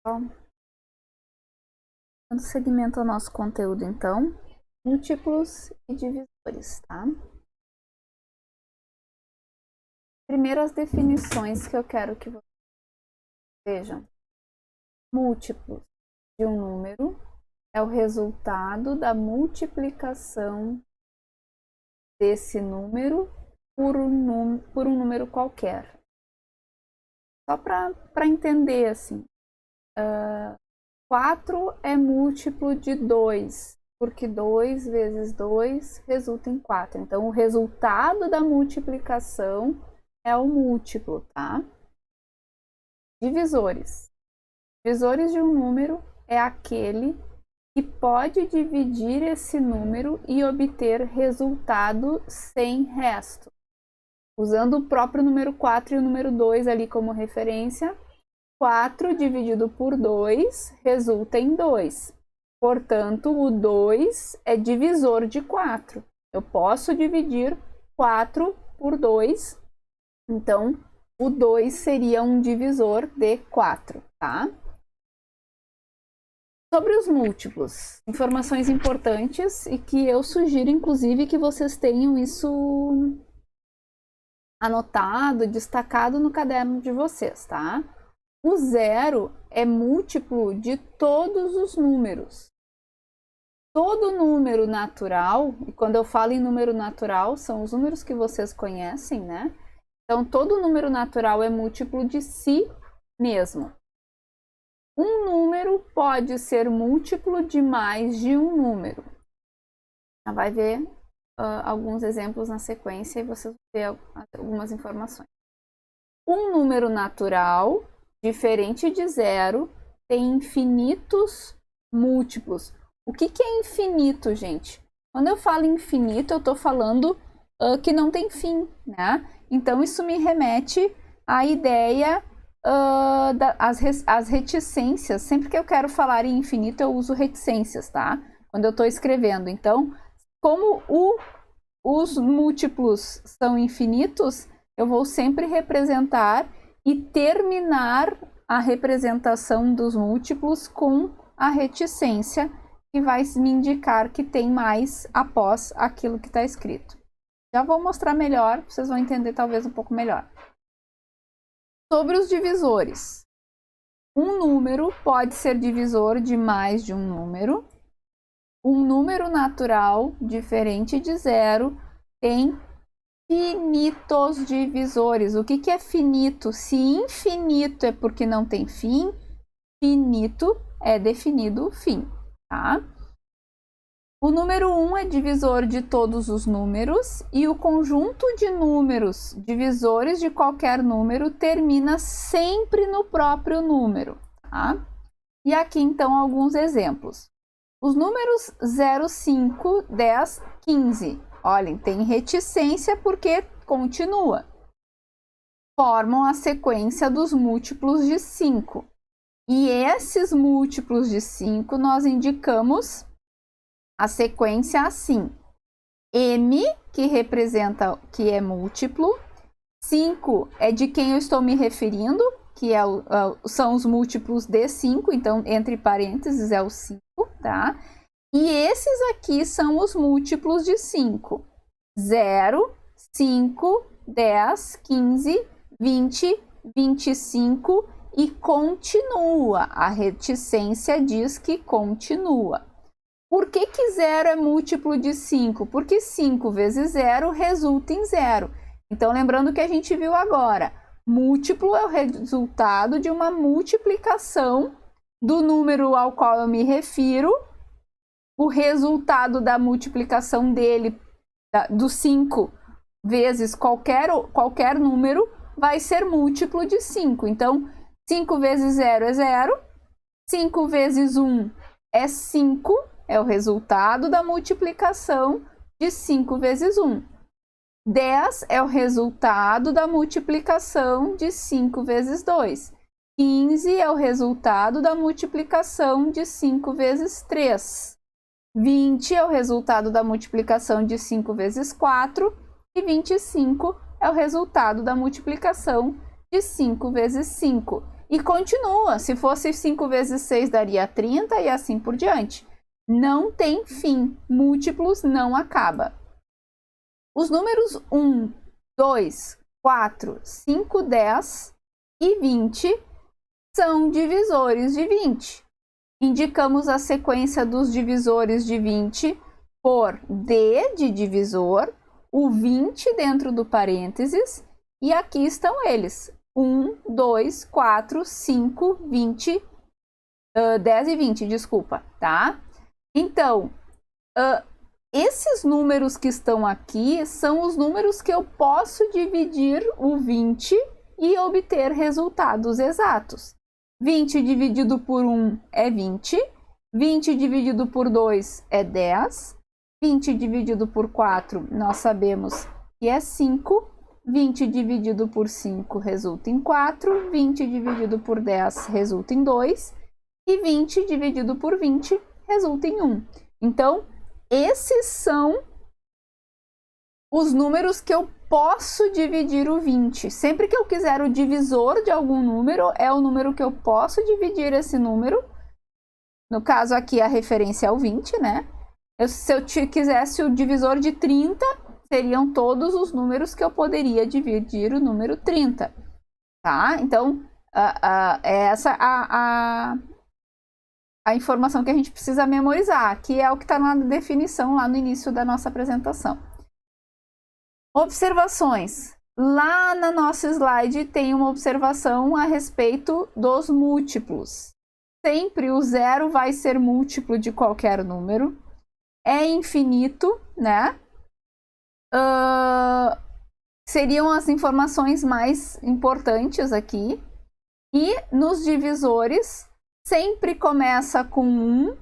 Dando seguimento ao nosso conteúdo, então, múltiplos e divisores, tá? Primeiro, as definições que eu quero que vocês vejam. Múltiplos de um número é o resultado da multiplicação desse número por um número qualquer. Só para entender, assim, 4 é múltiplo de 2, porque 2 vezes 2 resulta em 4. Então, o resultado da multiplicação é o múltiplo, tá? Divisores. Divisores de um número é aquele que pode dividir esse número e obter resultado sem resto. Usando o próprio número 4 e o número 2 ali como referência, 4 dividido por 2 resulta em 2. Portanto, o 2 é divisor de 4. Eu posso dividir 4 por 2. Então, o 2 seria um divisor de 4, tá? Sobre os múltiplos, informações importantes e que eu sugiro, inclusive, que vocês tenham isso anotado, destacado no caderno de vocês, tá? O 0 é múltiplo de todos os números. Todo número natural, e quando eu falo em número natural, são os números que vocês conhecem, né? Então, todo número natural é múltiplo de si mesmo. Um número pode ser múltiplo de mais de um número. Já vai ver alguns exemplos na sequência e vocês vão ver algumas informações. Um número natural, diferente de 0, tem infinitos múltiplos. O que é infinito, gente? Quando eu falo infinito, eu estou falando que não tem fim, né? Então, isso me remete à ideia as reticências. Sempre que eu quero falar em infinito, eu uso reticências, tá? Quando eu estou escrevendo. Então, como os múltiplos são infinitos, eu vou sempre representar e terminar a representação dos múltiplos com a reticência, que vai me indicar que tem mais após aquilo que está escrito. Já vou mostrar melhor, vocês vão entender talvez um pouco melhor. Sobre os divisores. Um número pode ser divisor de mais de um número. Um número natural, diferente de 0, tem finitos divisores. O que é finito? Se infinito é porque não tem fim, finito é definido o fim, tá? O número 1 é divisor de todos os números e o conjunto de números divisores de qualquer número termina sempre no próprio número, tá? E aqui então alguns exemplos. Os números 0, 5, 10, 15. Olhem, tem reticência porque continua. Formam a sequência dos múltiplos de 5. E esses múltiplos de 5 nós indicamos a sequência assim. M, que representa que é múltiplo. 5 é de quem eu estou me referindo, que são os múltiplos de 5, então entre parênteses é o 5, tá? E esses aqui são os múltiplos de 5. 0, 5, 10, 15, 20, 25 e continua. A reticência diz que continua. Por que 0 é múltiplo de 5? Porque 5 vezes 0 resulta em 0. Então, lembrando que a gente viu agora, múltiplo é o resultado de uma multiplicação do número ao qual eu me refiro. O resultado da multiplicação dele, do 5 vezes qualquer número, vai ser múltiplo de 5. Então, 5 vezes 0 é 0. 5 vezes 1 é 5. É o resultado da multiplicação de 5 vezes 1. 10 é o resultado da multiplicação de 5 vezes 2. 15 é o resultado da multiplicação de 5 vezes 3. 20 é o resultado da multiplicação de 5 vezes 4. E 25 é o resultado da multiplicação de 5 vezes 5. e continua. Se fosse 5 vezes 6 daria 30 e assim por diante. Não tem fim. Múltiplos não acaba. Os números 1, 2, 4, 5, 10 e 20 são divisores de 20. Indicamos a sequência dos divisores de 20 por D de divisor, o 20 dentro do parênteses, e aqui estão eles. 1, 2, 4, 5, 20, 10 e 20, desculpa, tá? Então, esses números que estão aqui são os números que eu posso dividir o 20 e obter resultados exatos. 20 dividido por 1 é 20, 20 dividido por 2 é 10, 20 dividido por 4 nós sabemos que é 5, 20 dividido por 5 resulta em 4, 20 dividido por 10 resulta em 2 e 20 dividido por 20 resulta em 1. Então, esses são os números que eu posso dividir o 20. Sempre que eu quiser o divisor de algum número, é o número que eu posso dividir esse número. No caso aqui, a referência é o 20, né? Se eu quisesse o divisor de 30, seriam todos os números que eu poderia dividir o número 30. Tá? Então, essa a informação que a gente precisa memorizar, que é o que está na definição lá no início da nossa apresentação. Observações. Lá na nossa slide tem uma observação a respeito dos múltiplos. Sempre o zero vai ser múltiplo de qualquer número. É infinito, né? Seriam as informações mais importantes aqui. E nos divisores, sempre começa com 1,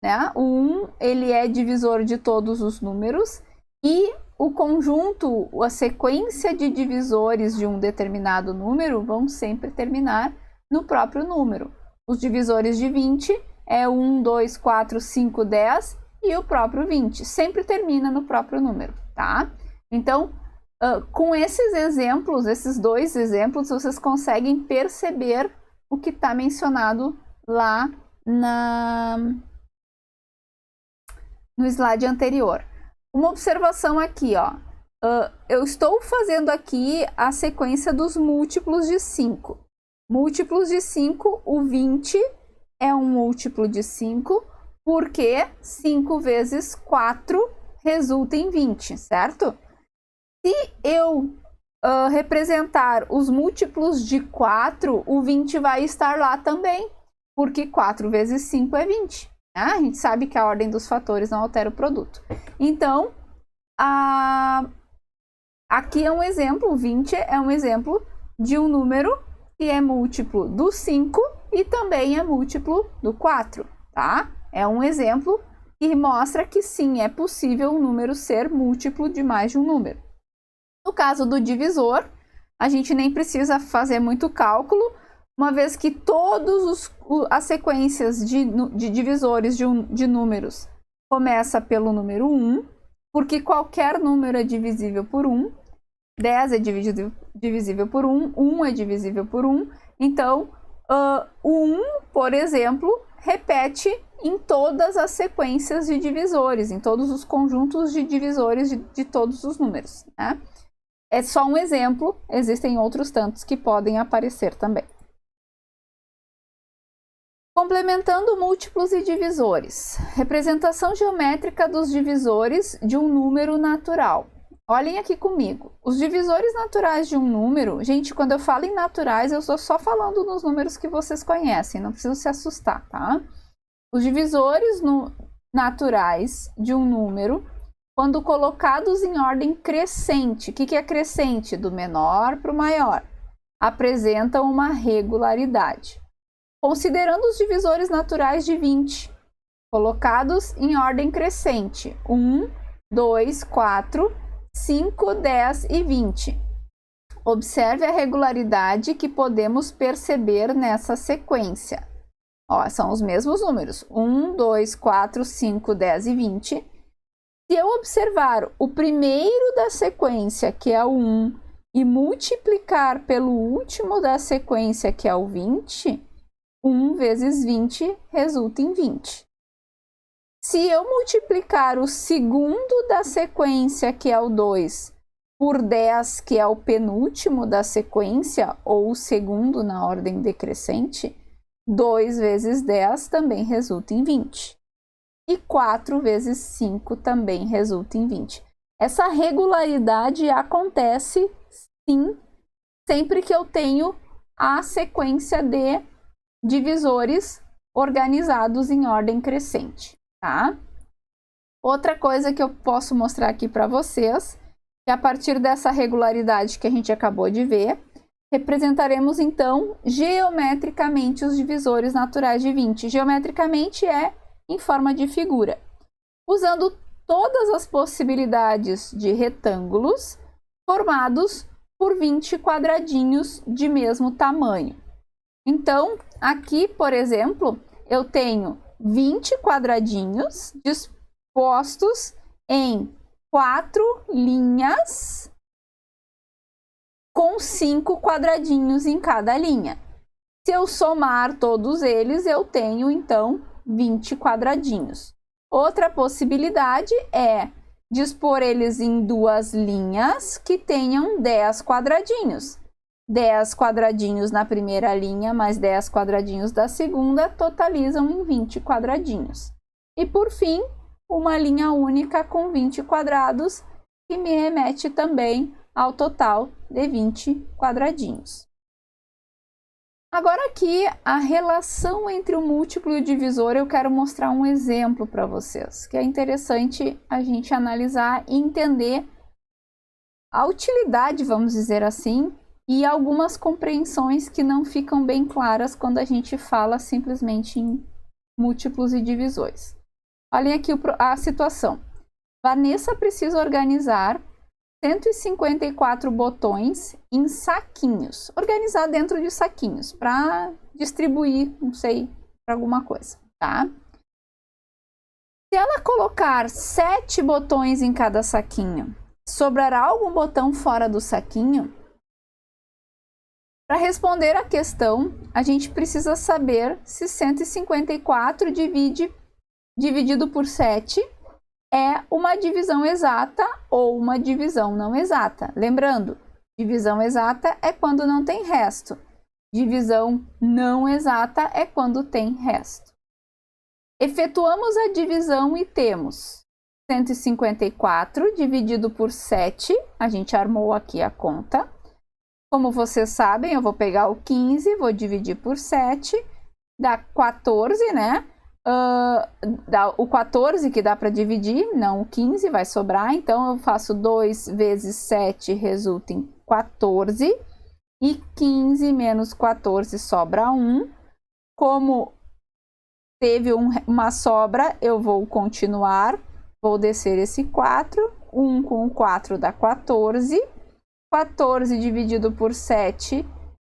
né? O 1, ele é divisor de todos os números. E o conjunto, a sequência de divisores de um determinado número vão sempre terminar no próprio número. Os divisores de 20 é 1, 2, 4, 5, 10 e o próprio 20. Sempre termina no próprio número, tá? Então, com esses exemplos, esses dois exemplos, vocês conseguem perceber o que está mencionado lá no slide anterior. Uma observação aqui, ó. Eu estou fazendo aqui a sequência dos múltiplos de 5. Múltiplos de 5, o 20 é um múltiplo de 5, porque 5 vezes 4 resulta em 20, certo? Se eu representar os múltiplos de 4, o 20 vai estar lá também, porque 4 vezes 5 é 20. A gente sabe que a ordem dos fatores não altera o produto. Então, aqui é um exemplo, o 20 é um exemplo de um número que é múltiplo do 5 e também é múltiplo do 4, tá? É um exemplo que mostra que sim, é possível um número ser múltiplo de mais de um número. No caso do divisor, a gente nem precisa fazer muito cálculo, uma vez que todas as sequências de divisores de números começa pelo número 1, porque qualquer número é divisível por 1, 10 é divisível por 1, 1 é divisível por 1, então o 1, por exemplo, repete em todas as sequências de divisores, em todos os conjuntos de divisores de todos os números, né? É só um exemplo, existem outros tantos que podem aparecer também. Complementando múltiplos e divisores. Representação geométrica dos divisores de um número natural. Olhem aqui comigo. Os divisores naturais de um número, gente, quando eu falo em naturais, eu estou só falando nos números que vocês conhecem, não precisam se assustar, tá? Os divisores naturais de um número, quando colocados em ordem crescente, o que é crescente? Do menor para o maior, apresentam uma regularidade. Considerando os divisores naturais de 20, colocados em ordem crescente, 1, 2, 4, 5, 10 e 20. Observe a regularidade que podemos perceber nessa sequência. Ó, são os mesmos números, 1, 2, 4, 5, 10 e 20. Se eu observar o primeiro da sequência, que é o 1, e multiplicar pelo último da sequência, que é o 20, 1 vezes 20 resulta em 20. Se eu multiplicar o segundo da sequência, que é o 2, por 10, que é o penúltimo da sequência, ou o segundo na ordem decrescente, 2 vezes 10 também resulta em 20. E 4 vezes 5 também resulta em 20. Essa regularidade acontece, sim, sempre que eu tenho a sequência de divisores organizados em ordem crescente, tá? Outra coisa que eu posso mostrar aqui para vocês, que a partir dessa regularidade que a gente acabou de ver, representaremos então geometricamente os divisores naturais de 20. Geometricamente é em forma de figura, usando todas as possibilidades de retângulos formados por 20 quadradinhos de mesmo tamanho. Então, aqui, por exemplo, eu tenho 20 quadradinhos dispostos em 4 linhas com 5 quadradinhos em cada linha. Se eu somar todos eles, eu tenho, então, 20 quadradinhos. Outra possibilidade é dispor eles em 2 linhas que tenham 10 quadradinhos. 10 quadradinhos na primeira linha, mais 10 quadradinhos da segunda, totalizam em 20 quadradinhos. E, por fim, uma linha única com 20 quadrados, que me remete também ao total de 20 quadradinhos. Agora aqui, a relação entre o múltiplo e o divisor, eu quero mostrar um exemplo para vocês, que é interessante a gente analisar e entender a utilidade, vamos dizer assim, e algumas compreensões que não ficam bem claras quando a gente fala simplesmente em múltiplos e divisores. Olhem aqui a situação. Vanessa precisa organizar 154 botões em saquinhos, organizar dentro de saquinhos para distribuir, não sei, para alguma coisa, tá? Se ela colocar 7 botões em cada saquinho, sobrará algum botão fora do saquinho? Para responder a questão, a gente precisa saber se 154 dividido por 7 é uma divisão exata ou uma divisão não exata. Lembrando, divisão exata é quando não tem resto. Divisão não exata é quando tem resto. Efetuamos a divisão e temos 154 dividido por 7. A gente armou aqui a conta. Como vocês sabem, eu vou pegar o 15, vou dividir por 7, dá 14, né? Dá o 14 que dá para dividir, não o 15, vai sobrar. Então, eu faço 2 vezes 7 resulta em 14. E 15 menos 14 sobra 1. Como teve uma sobra, eu vou continuar. Vou descer esse 4. 1 com 4 dá 14. 14 dividido por 7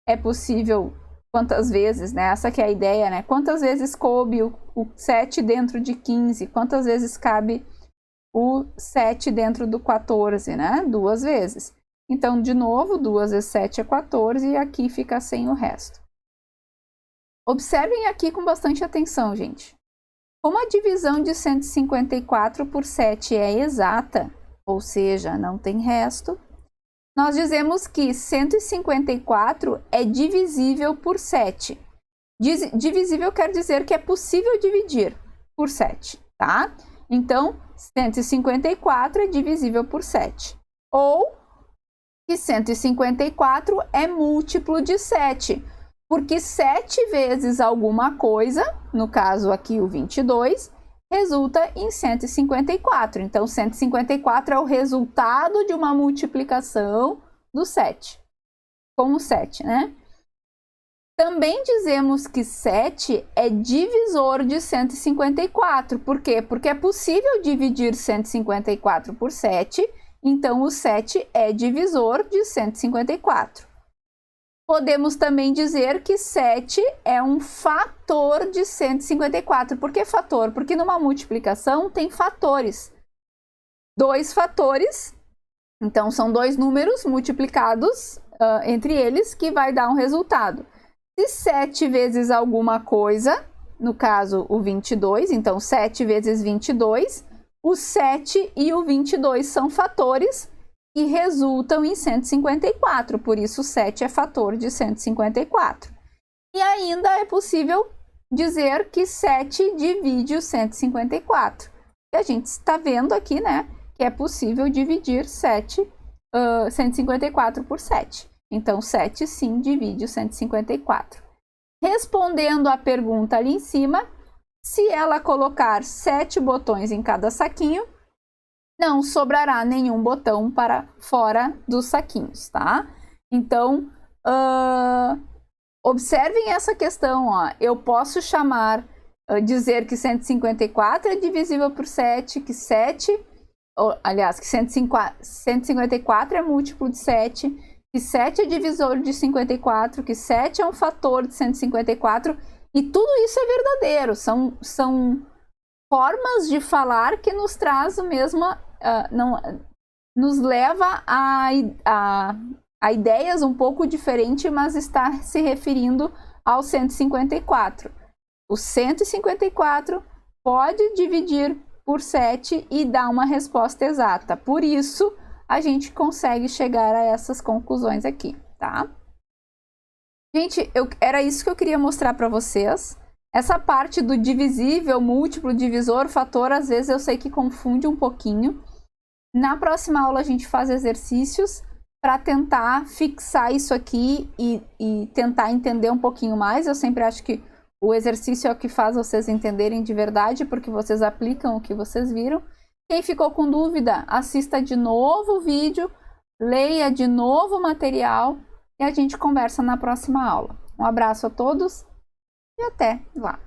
é possível quantas vezes, né? Essa que é a ideia, né? Quantas vezes coube o 7 dentro de 15? Quantas vezes cabe o 7 dentro do 14, né? 2 vezes. Então, de novo, 2 vezes 7 é 14 e aqui fica sem o resto. Observem aqui com bastante atenção, gente. Como a divisão de 154 por 7 é exata, ou seja, não tem resto, nós dizemos que 154 é divisível por 7. Divisível quer dizer que é possível dividir por 7, tá? Então, 154 é divisível por 7. Ou que 154 é múltiplo de 7, porque 7 vezes alguma coisa, no caso aqui o 22, resulta em 154. Então, 154 é o resultado de uma multiplicação do 7, com o 7, né? Também dizemos que 7 é divisor de 154. Por quê? Porque é possível dividir 154 por 7, então o 7 é divisor de 154. Podemos também dizer que 7 é um fator de 154. Por que fator? Porque numa multiplicação tem fatores. 2 fatores Então, são dois números multiplicados entre eles que vai dar um resultado. Se 7 vezes alguma coisa, no caso o 22, então 7 vezes 22, o 7 e o 22 são fatores que resultam em 154, por isso 7 é fator de 154. E ainda é possível dizer que 7 divide o 154. E a gente está vendo aqui, né, que é possível dividir 154 por 7. Então, 7 sim divide o 154. Respondendo à pergunta ali em cima, se ela colocar 7 botões em cada saquinho, não sobrará nenhum botão para fora dos saquinhos, tá? Então, observem essa questão, ó. Eu posso dizer que 154 é divisível por 7, que 154 é múltiplo de 7, que 7 é divisor de 54, que 7 é um fator de 154, e tudo isso é verdadeiro. São formas de falar que nos traz o mesmo, nos leva a ideias um pouco diferentes, mas está se referindo ao 154. O 154 pode dividir por 7 e dar uma resposta exata. Por isso, a gente consegue chegar a essas conclusões aqui, tá? Gente, era isso que eu queria mostrar para vocês. Essa parte do divisível, múltiplo, divisor, fator, às vezes eu sei que confunde um pouquinho. Na próxima aula a gente faz exercícios para tentar fixar isso aqui e tentar entender um pouquinho mais. Eu sempre acho que o exercício é o que faz vocês entenderem de verdade, porque vocês aplicam o que vocês viram. Quem ficou com dúvida, assista de novo o vídeo, leia de novo o material e a gente conversa na próxima aula. Um abraço a todos e até lá!